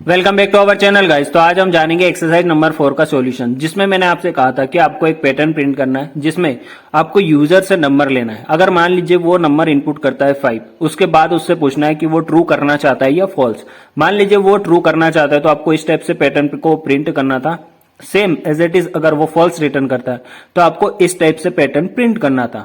Welcome back to our channel guys. तो आज हम जानेंगे एक्सरसाइज नंबर 4 का सॉल्यूशन, जिसमें मैंने आपसे कहा था कि आपको एक पैटर्न प्रिंट करना है जिसमें आपको यूजर से नंबर लेना है। अगर मान लीजिए वो नंबर इनपुट करता है 5, उसके बाद उससे पूछना है कि वो ट्रू करना चाहता है या फॉल्स। मान लीजिए वो ट्रू करना चाहता है तो आपको इस टाइप से पैटर्न को प्रिंट करना था। सेम एज इट इज अगर वो फॉल्स रिटर्न करता है तो आपको इस टाइप से पैटर्न प्रिंट करना था।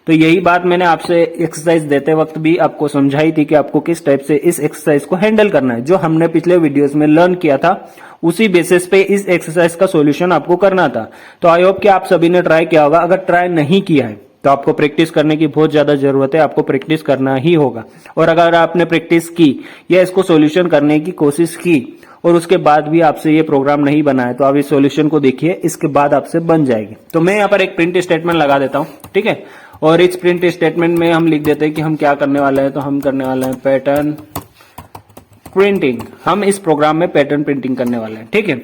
तो यही बात मैंने आपसे एक्सरसाइज देते वक्त भी आपको समझाई थी कि आपको किस टाइप से इस एक्सरसाइज को हैंडल करना है। जो हमने पिछले वीडियोस में लर्न किया था उसी बेसिस पे इस एक्सरसाइज का सॉल्यूशन आपको करना था। तो आई होप कि आप सभी ने ट्राई किया होगा। अगर ट्राई नहीं किया है तो आपको प्रैक्टिस करने की बहुत ज्यादा जरूरत है, आपको प्रैक्टिस करना ही होगा। और अगर आपने प्रैक्टिस की या इसको सॉल्यूशन करने की कोशिश की और उसके बाद भी आपसे ये प्रोग्राम नहीं बना है तो आप इस सॉल्यूशन को देखिए, इसके बाद आपसे बन जाएगी। तो मैं यहाँ पर एक प्रिंट स्टेटमेंट लगा देता हूँ, ठीक है। और इस प्रिंट स्टेटमेंट में हम लिख देते हैं कि हम क्या करने वाले हैं। तो हम करने वाले हैं पैटर्न प्रिंटिंग। हम इस प्रोग्राम में पैटर्न प्रिंटिंग करने वाले हैं, ठीक है।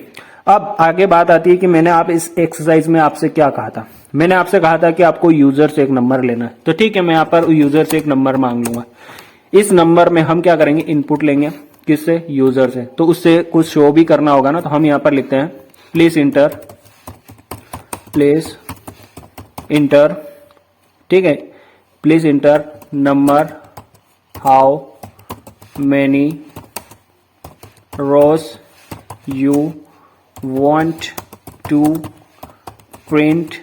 अब आगे बात आती है कि मैंने आप इस एक्सरसाइज में आपसे क्या कहा था। मैंने आपसे कहा था कि आपको यूजर से एक नंबर लेना है। तो ठीक है, मैं यहाँ पर यूजर से एक नंबर मांग लूंगा। इस नंबर में हम क्या करेंगे, इनपुट लेंगे। किससे? यूजर से। तो उससे कुछ शो भी करना होगा ना, तो हम यहां पर लिखते हैं प्लीज इंटर, ठीक है। Please enter number how many rows you want to print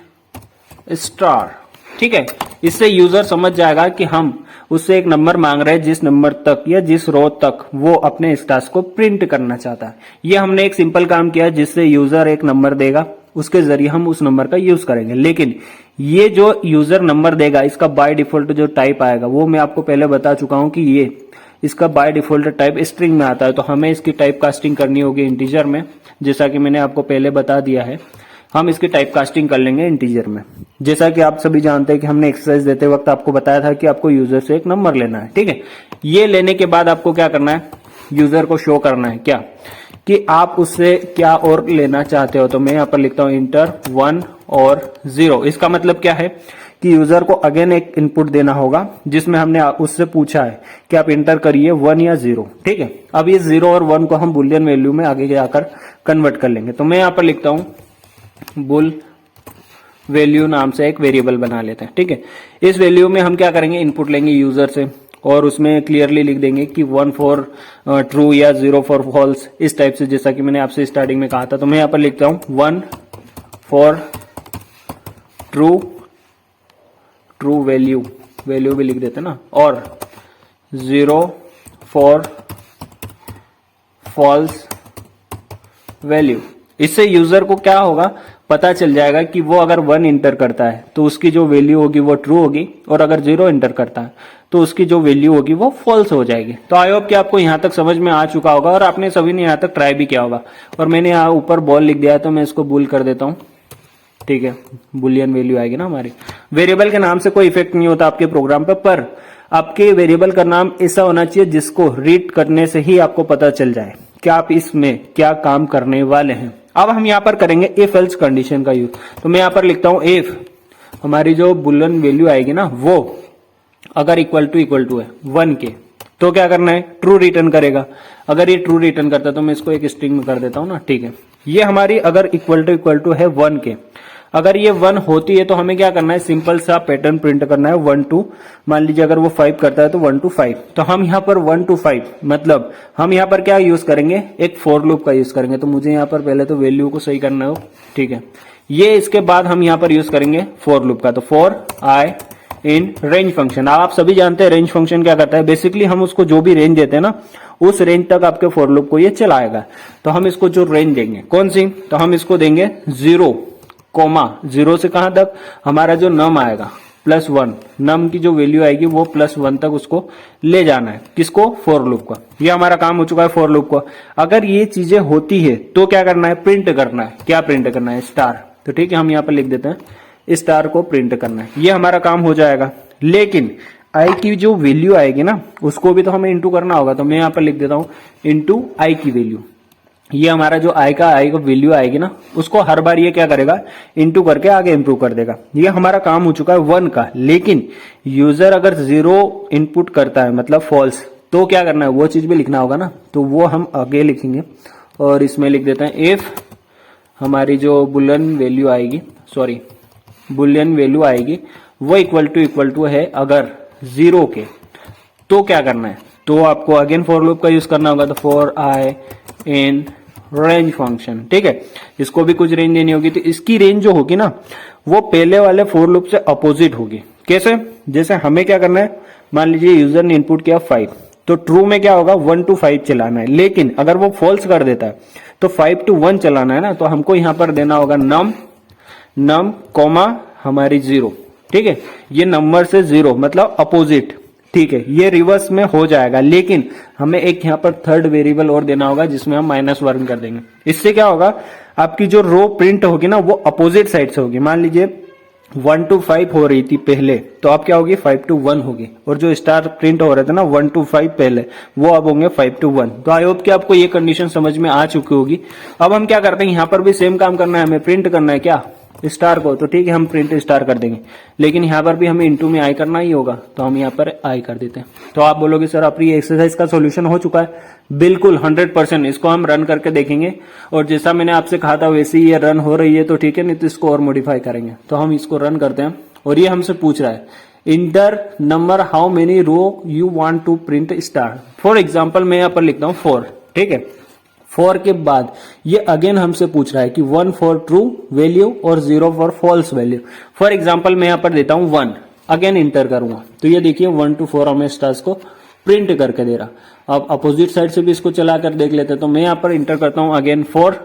star, ठीक है। इससे यूजर समझ जाएगा कि हम उससे एक नंबर मांग रहे हैं जिस नंबर तक या जिस रो तक वो अपने स्टार्स को प्रिंट करना चाहता है। ये हमने एक सिंपल काम किया जिससे यूजर एक नंबर देगा, उसके जरिए हम उस नंबर का यूज करेंगे। लेकिन ये जो यूजर नंबर देगा इसका बाय डिफॉल्ट जो टाइप आएगा वो मैं आपको पहले बता चुका हूं कि ये इसका बाय डिफॉल्ट टाइप स्ट्रिंग में आता है। तो हमें इसकी टाइप कास्टिंग करनी होगी इंटीजर में, जैसा कि मैंने आपको पहले बता दिया है। हम इसकी टाइप कास्टिंग कर लेंगे इंटीजर में। जैसा कि आप सभी जानते हैं कि हमने एक्सरसाइज देते वक्त आपको बताया था कि आपको यूजर से एक नंबर लेना है, ठीक है। ये लेने के बाद आपको क्या करना है, यूजर को शो करना है क्या कि आप उससे क्या और लेना चाहते हो। तो मैं यहां पर लिखता हूं इंटर 1 और 0। इसका मतलब क्या है कि यूजर को अगेन एक इनपुट देना होगा जिसमें हमने उससे पूछा है कि आप इंटर करिए 1 या 0, ठीक है। अब ये 0 और 1 को हम बुलियन वैल्यू में आगे जाकर कन्वर्ट कर लेंगे। तो मैं यहां पर लिखता हूं बुल वैल्यू नाम से एक वेरिएबल बना लेते हैं, ठीक है। इस वैल्यू में हम क्या करेंगे, इनपुट लेंगे यूजर से और उसमें क्लियरली लिख देंगे कि 1 फॉर ट्रू या 0 फॉर फॉल्स, इस टाइप से, जैसा कि मैंने आपसे स्टार्टिंग में कहा था। तो मैं यहां पर लिखता हूं 1 फॉर ट्रू वैल्यू भी लिख देते ना, और 0 फॉर फॉल्स वैल्यू। इससे यूजर को क्या होगा, पता चल जाएगा कि वो अगर 1 इंटर करता है तो उसकी जो वैल्यू होगी वो ट्रू होगी, और अगर 0 इंटर करता है तो उसकी जो वैल्यू होगी वो फॉल्स हो जाएगी। तो आई होप कि आपको यहां तक समझ में आ चुका होगा और आपने सभी ने यहां तक ट्राई भी किया होगा। और मैंने यहां ऊपर बॉल लिख दिया है तो मैं इसको बुल कर देता हूं, ठीक है। बुलियन वैल्यू आएगी ना हमारी। वेरिएबल के नाम से कोई इफेक्ट नहीं होता आपके प्रोग्राम पर आपके वेरिएबल का नाम ऐसा होना चाहिए जिसको रीड करने से ही आपको पता चल जाए कि आप इसमें क्या काम करने वाले हैं। अब हम यहाँ पर करेंगे इफ एल्स कंडीशन का यूज। तो मैं यहाँ पर लिखता हूं इफ हमारी जो बुलियन वैल्यू आएगी ना वो अगर इक्वल टू है 1 के, तो क्या करना है, ट्रू रिटर्न करेगा। अगर ये ट्रू रिटर्न करता है तो मैं इसको एक स्ट्रिंग में कर देता हूं ना, ठीक है। ये हमारी अगर इक्वल टू है 1 के, अगर ये 1 होती है तो हमें क्या करना है, सिंपल सा पैटर्न प्रिंट करना है 1 to, मान लीजिए अगर वो 5 करता है तो 1 to 5। तो हम यहाँ पर 1 to 5 मतलब हम यहाँ पर क्या यूज करेंगे, एक फॉर लूप का यूज करेंगे। तो मुझे यहाँ पर पहले तो वैल्यू को सही करना हो, ठीक है। ये इसके बाद हम यहाँ पर यूज करेंगे फॉर लूप का। तो for I in range function. आप सभी जानते हैं रेंज फंक्शन क्या करता है, बेसिकली हम उसको जो भी रेंज देते हैं ना उस रेंज तक आपके फॉर लूप को ये चलाएगा। तो हम इसको जो रेंज देंगे कौन सी, तो हम इसको देंगे 0 से कहां तक, हमारा जो नम आएगा +1, नम की जो वैल्यू आएगी वो +1 तक उसको ले जाना है। किसको, फॉर लूप का। ये हमारा काम हो चुका है फॉर लूप का। अगर ये चीजें होती है तो क्या करना है, प्रिंट करना है। क्या प्रिंट करना है, स्टार। तो ठीक है, हम यहाँ पर लिख देते हैं स्टार को प्रिंट करना है। ये हमारा काम हो जाएगा। लेकिन आई की जो वैल्यू आएगी ना उसको भी तो हमें इंटू करना होगा। तो मैं यहाँ पर लिख देता हूं इंटू आई की वैल्यू। ये हमारा जो आई का वैल्यू आएगी ना उसको हर बार ये क्या करेगा, इंटू करके आगे इंप्रूव कर देगा। ये हमारा काम हो चुका है 1 का। लेकिन यूजर अगर 0 इनपुट करता है मतलब फॉल्स, तो क्या करना है, वो चीज भी लिखना होगा ना, तो वो हम आगे लिखेंगे। और इसमें लिख देते हैं इफ हमारी जो बुलियन वैल्यू आएगी, सॉरी बुलियन वैल्यू आएगी वो इक्वल टू है अगर 0 के, तो क्या करना है, तो आपको अगेन फॉर लूप का यूज करना होगा। तो for I in range function, ठीक है, इसको भी कुछ रेंज देनी होगी। तो इसकी रेंज जो होगी ना वो पहले वाले फॉर लूप से अपोजिट होगी। कैसे, जैसे हमें क्या करना है, मान लीजिए यूजर ने इनपुट किया 5, तो ट्रू में क्या होगा 1 to 5 चलाना है। लेकिन अगर वो फॉल्स कर देता है तो 5 to 1 चलाना है ना, तो हमको यहां पर देना होगा नम कॉमा हमारी 0, ठीक है, ये नंबर से 0 मतलब अपोजिट, ठीक है, ये रिवर्स में हो जाएगा। लेकिन हमें एक यहाँ पर थर्ड वेरिएबल और देना होगा जिसमें हम -1 कर देंगे। इससे क्या होगा, आपकी जो रो प्रिंट होगी ना वो अपोजिट साइड से होगी। मान लीजिए 1 to 5 हो रही थी पहले, तो अब क्या होगी 5 to 1 होगी। और जो स्टार प्रिंट हो रहे थे ना 1 to 5 पहले, वो अब होंगे 5 to 1। तो आई होप कि आपको ये कंडीशन समझ में आ चुकी होगी। अब हम क्या करते हैं, यहाँ पर भी सेम काम करना है, हमें प्रिंट करना है क्या स्टार को, तो ठीक है हम प्रिंट स्टार कर देंगे। लेकिन यहाँ पर भी हमें इनटू में आई करना ही होगा, तो हम यहाँ पर आई कर देते हैं। तो आप बोलोगे सर अपनी एक्सरसाइज का सॉल्यूशन हो चुका है, बिल्कुल 100%। इसको हम रन करके देखेंगे और जैसा मैंने आपसे कहा था वैसे ही ये रन हो रही है, तो ठीक है, नहीं तो इसको और मॉडिफाई करेंगे। तो हम इसको रन करते हैं और ये हमसे पूछ रहा है enter number how many row you want to print star. For example मैं यहाँ पर लिखता हूँ 4, ठीक है। 4 के बाद ये अगेन हमसे पूछ रहा है कि 1 फॉर ट्रू वैल्यू और 0 for false value. For example मैं यहाँ पर देता हूँ 1, अगेन इंटर करूंगा, तो ये देखिए 1 to 4 हमें स्टार्स को प्रिंट करके दे रहा। अब अपोजिट साइड से भी इसको चला कर देख लेते हैं। तो मैं यहाँ पर इंटर करता हूँ अगेन 4,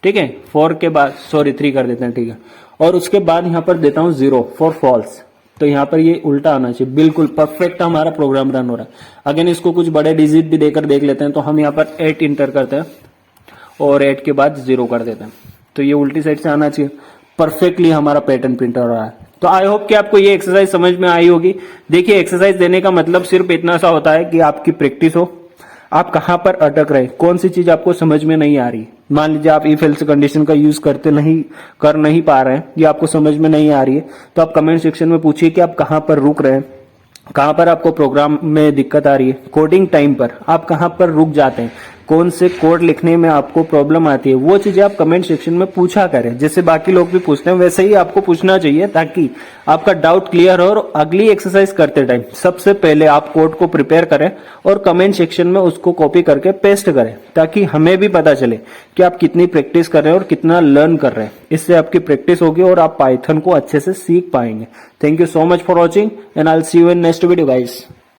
ठीक है, 4 के बाद सॉरी 3 कर देते हैं, ठीक है, और उसके बाद यहाँ पर देता हूँ 0 फॉर फॉल्स। तो यहाँ पर ये उल्टा आना चाहिए, बिल्कुल परफेक्ट हमारा प्रोग्राम रन हो रहा है। अगेन इसको कुछ बड़े डिजिट भी देकर देख लेते हैं। तो हम यहाँ पर 8 इंटर करते हैं और 8 के बाद 0 कर देते हैं, तो ये उल्टी साइड से आना चाहिए। परफेक्टली हमारा पैटर्न प्रिंट हो रहा है। तो आई होप कि आपको ये एक्सरसाइज समझ में आई होगी। देखिए एक्सरसाइज देने का मतलब सिर्फ इतना सा होता है कि आपकी प्रैक्टिस हो, आप कहां पर अटक रहे, कौन सी चीज आपको समझ में नहीं आ रही। मान लीजिए आप इफ एल्स कंडीशन का यूज कर नहीं पा रहे हैं, ये आपको समझ में नहीं आ रही है, तो आप कमेंट सेक्शन में पूछिए कि आप कहां पर रुक रहे हैं, कहां पर आपको प्रोग्राम में दिक्कत आ रही है, कोडिंग टाइम पर आप कहां पर रुक जाते हैं, कौन से कोड लिखने में आपको प्रॉब्लम आती है, वो चीजें आप कमेंट सेक्शन में पूछा करें। जैसे बाकी लोग भी पूछते हैं वैसे ही आपको पूछना चाहिए, ताकि आपका डाउट क्लियर हो। और अगली एक्सरसाइज करते टाइम सबसे पहले आप कोड को प्रिपेयर करें और कमेंट सेक्शन में उसको कॉपी करके पेस्ट करें, ताकि हमें भी पता चले कि आप कितनी प्रैक्टिस कर रहे हैं और कितना लर्न कर रहे हैं। इससे आपकी प्रैक्टिस होगी और आप पाइथन को अच्छे से सीख पाएंगे। Thank you so much for watching and I will see you in next video guys.